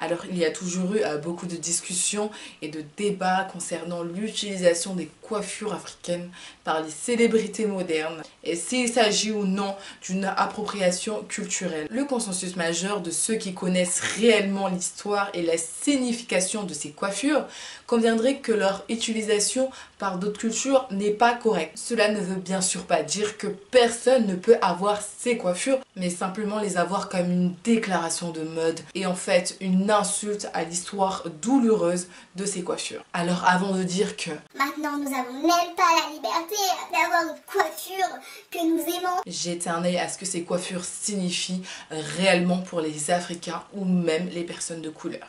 Alors il y a toujours eu beaucoup de discussions et de débats concernant l'utilisation des coiffures africaines par les célébrités modernes et s'il s'agit ou non d'une appropriation culturelle. Le consensus majeur de ceux qui connaissent réellement l'histoire et la signification de ces coiffures conviendrait que leur utilisation par d'autres cultures n'est pas correcte. Cela ne veut bien sûr pas dire que personne ne peut avoir ces coiffures, mais simplement les avoir comme une déclaration de mode et en fait une insulte à l'histoire douloureuse de ces coiffures. Alors avant de dire que maintenant nous avons même pas la liberté d'avoir une coiffure que nous aimons, jetez un œil à ce que ces coiffures signifient réellement pour les Africains ou même les personnes de couleur.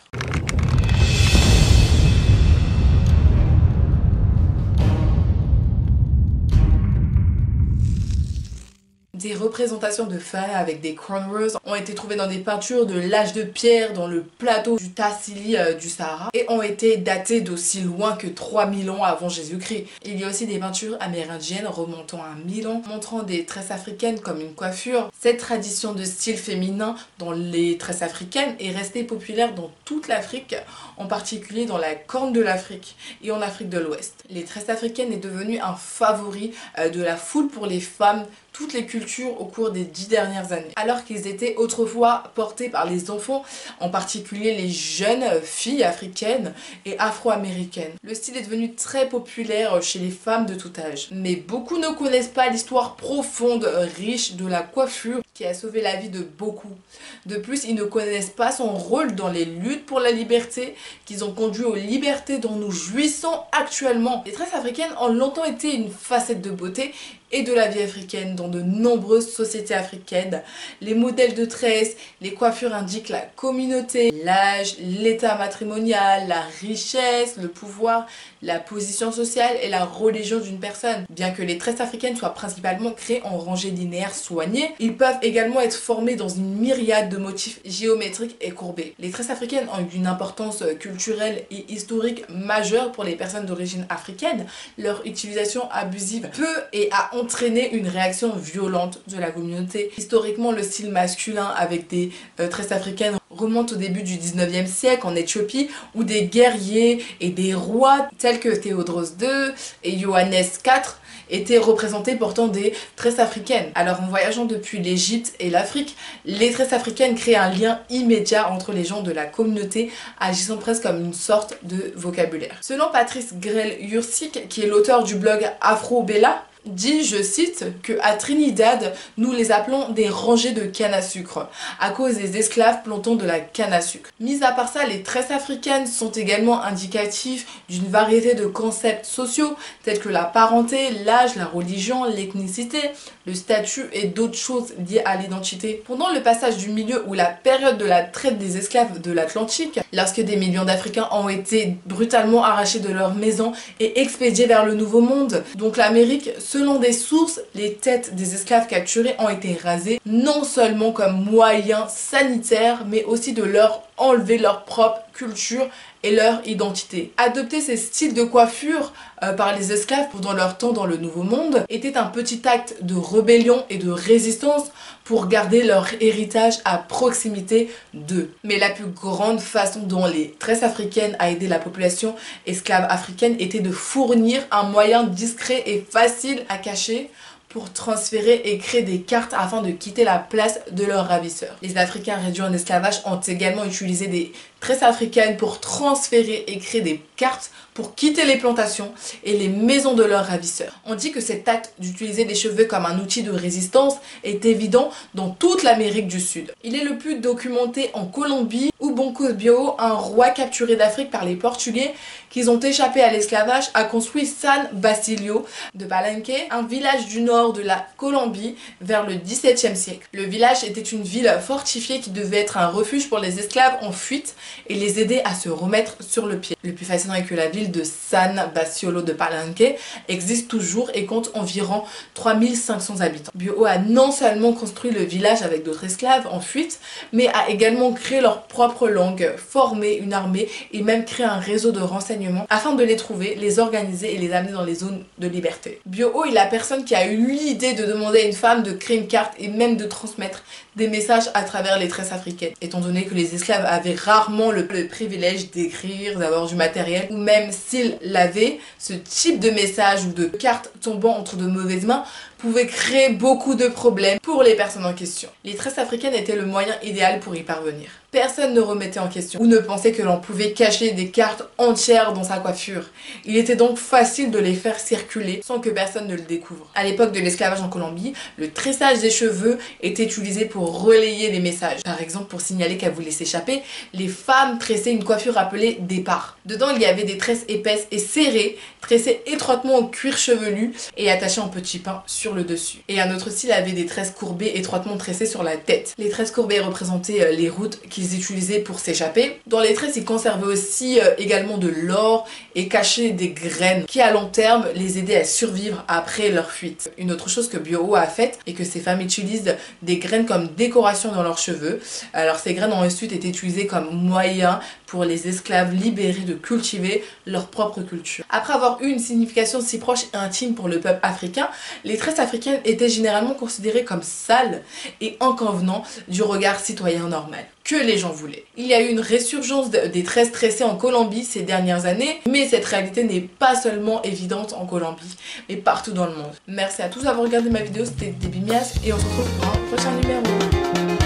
Des représentations de femmes avec des cornrows ont été trouvées dans des peintures de l'âge de pierre dans le plateau du Tassili du Sahara et ont été datées d'aussi loin que 3000 ans avant Jésus-Christ. Il y a aussi des peintures amérindiennes remontant à 1000 ans montrant des tresses africaines comme une coiffure. Cette tradition de style féminin dans les tresses africaines est restée populaire dans toute l'Afrique, en particulier dans la Corne de l'Afrique et en Afrique de l'Ouest. Les tresses africaines est devenue un favori de la foule pour les femmes toutes les cultures au cours des 10 dernières années. Alors qu'ils étaient autrefois portés par les enfants, en particulier les jeunes filles africaines et afro-américaines. Le style est devenu très populaire chez les femmes de tout âge. Mais beaucoup ne connaissent pas l'histoire profonde, riche de la coiffure qui a sauvé la vie de beaucoup. De plus, ils ne connaissent pas son rôle dans les luttes pour la liberté qu'ils ont conduit aux libertés dont nous jouissons actuellement. Les tresses africaines ont longtemps été une facette de beauté et de la vie africaine dans de nombreuses sociétés africaines. Les modèles de tresses, les coiffures indiquent la communauté, l'âge, l'état matrimonial, la richesse, le pouvoir, la position sociale et la religion d'une personne. Bien que les tresses africaines soient principalement créées en rangées linéaires soignées, ils peuvent également être formés dans une myriade de motifs géométriques et courbés. Les tresses africaines ont une importance culturelle et historique majeure pour les personnes d'origine africaine. Leur utilisation abusive peut et a entraîné une réaction violente de la communauté. Historiquement, le style masculin avec des tresses africaines remonte au début du 19e siècle en Éthiopie où des guerriers et des rois tels que Théodros II et Johannes IV étaient représentés portant des tresses africaines. Alors en voyageant depuis l'Égypte et l'Afrique, les tresses africaines créent un lien immédiat entre les gens de la communauté, agissant presque comme une sorte de vocabulaire. Selon Patrice Grell-Yursik, qui est l'auteur du blog Afro Bella, dit, je cite, que à Trinidad, nous les appelons des rangées de canne à sucre, à cause des esclaves plantant de la canne à sucre. Mis à part ça, les tresses africaines sont également indicatifs d'une variété de concepts sociaux, tels que la parenté, l'âge, la religion, l'ethnicité, le statut et d'autres choses liées à l'identité. Pendant le passage du milieu ou la période de la traite des esclaves de l'Atlantique, lorsque des millions d'Africains ont été brutalement arrachés de leurs maisons et expédiés vers le Nouveau Monde, donc l'Amérique, selon des sources, les têtes des esclaves capturés ont été rasées, non seulement comme moyen sanitaire, mais aussi de leur enlever leur propre culture et leur identité. Adopter ces styles de coiffure par les esclaves pendant leur temps dans le Nouveau Monde était un petit acte de rébellion et de résistance pour garder leur héritage à proximité d'eux. Mais la plus grande façon dont les tresses africaines a aidé la population esclave africaine était de fournir un moyen discret et facile à cacher pour transférer et créer des cartes afin de quitter la place de leurs ravisseurs. Les Africains réduits en esclavage ont également utilisé des tresses africaines pour transférer et créer des cartes pour quitter les plantations et les maisons de leurs ravisseurs. On dit que cet acte d'utiliser les cheveux comme un outil de résistance est évident dans toute l'Amérique du Sud. Il est le plus documenté en Colombie où Bonco Bio, un roi capturé d'Afrique par les Portugais qui ont échappé à l'esclavage, a construit San Basilio de Palenque, un village du nord de la Colombie vers le XVIIe siècle. Le village était une ville fortifiée qui devait être un refuge pour les esclaves en fuite et les aider à se remettre sur le pied. Le plus fascinant est que la ville de San Basilio de Palenque existe toujours et compte environ 3500 habitants. Bio a non seulement construit le village avec d'autres esclaves en fuite, mais a également créé leur propre langue, formé une armée et même créé un réseau de renseignements afin de les trouver, les organiser et les amener dans les zones de liberté. Bio est la personne qui a eu l'idée de demander à une femme de créer une carte et même de transmettre des messages à travers les tresses africaines. Étant donné que les esclaves avaient rarement vraiment le privilège d'écrire, d'avoir du matériel, ou même s'ils l'avaient, ce type de message ou de carte tombant entre de mauvaises mains pouvait créer beaucoup de problèmes pour les personnes en question. Les tresses africaines étaient le moyen idéal pour y parvenir. Personne ne remettait en question ou ne pensait que l'on pouvait cacher des cartes entières dans sa coiffure. Il était donc facile de les faire circuler sans que personne ne le découvre. À l'époque de l'esclavage en Colombie, le tressage des cheveux était utilisé pour relayer les messages. Par exemple, pour signaler qu'elle voulait s'échapper, les femmes tressaient une coiffure appelée départ. Dedans, il y avait des tresses épaisses et serrées, tressées étroitement au cuir chevelu et attachées en petits pains sur le dessus. Et un autre style avait des tresses courbées étroitement tressées sur la tête. Les tresses courbées représentaient les routes qu'ils utilisaient pour s'échapper. Dans les tresses, ils conservaient aussi également de l'or et cachaient des graines qui à long terme les aidaient à survivre après leur fuite. Une autre chose que Bio a faite et que ces femmes utilisent des graines comme décoration dans leurs cheveux. Alors ces graines ont ensuite été utilisées comme moyen pour les esclaves libérés de cultiver leur propre culture. Après avoir eu une signification si proche et intime pour le peuple africain, les tresses africaines étaient généralement considérées comme sales et inconvenant du regard citoyen normal que les gens voulaient. Il y a eu une résurgence des tresses tressées en Colombie ces dernières années, mais cette réalité n'est pas seulement évidente en Colombie, mais partout dans le monde. Merci à tous d'avoir regardé ma vidéo, c'était Debbie Mias et on se retrouve pour un prochain numéro.